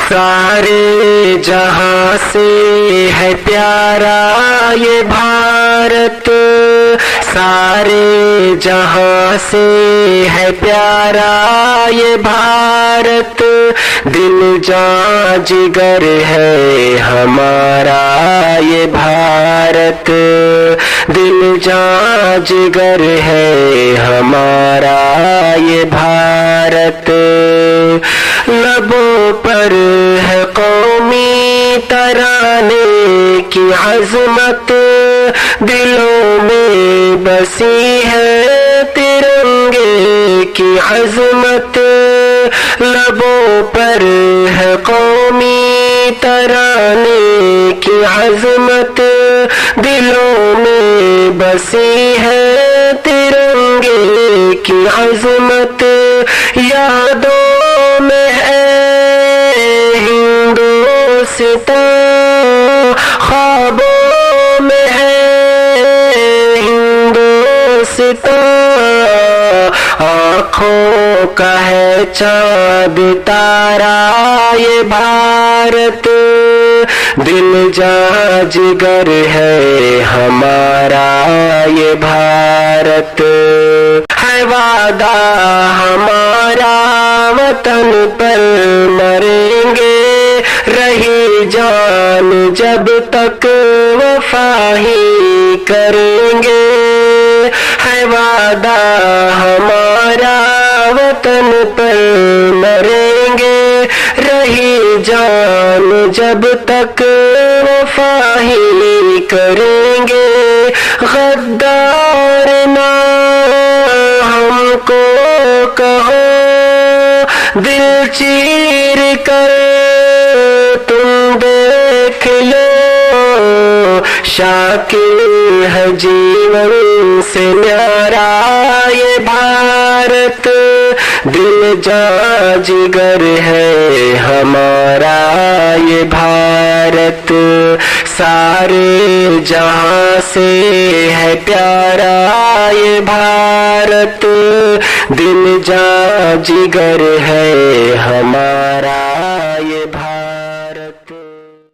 سارے جہاں سے ہے پیارا یہ بھارت، سارے جہاں سے ہے پیارا یہ بھارت، دل جان جگر ہے ہمارا یہ بھارت، دل جان جگر ہے ہمارا یہ بھارت۔ لبوں پر ہے قومی ترانے کی عظمت، دلوں میں بسی ہے ترنگے کی عظمت، لبوں پر ہے قومی ترانے کی عظمت، دلوں میں بسی ہے ترنگے کی عظمت، یادوں میں ہے ہندوستان، خوابوں میں ہے ہندوستان، آنکھوں کا ہے چاند تارا یہ بھارت، دل جان جگر ہے ہمارا یہ بھارت، ہے وعدہ ہمارا وطن پر مریں گے، رہی جان جب تک وفا ہی کریں گے، ہے وعدہ ہمارا وطن پر مریں گے، رہی جان جب تک وفا ہی کریں گے، غدار نہ ہم کو کہو، دل چیر کر تم دیکھ لو، شاکر ہے جیون سے نیارا یہ بھارت، دل جان جگر ہے ہمارا یہ بھارت، سارے جہاں سے ہے پیارا یہ بھارت، دل جان جگر ہے ہمارا یہ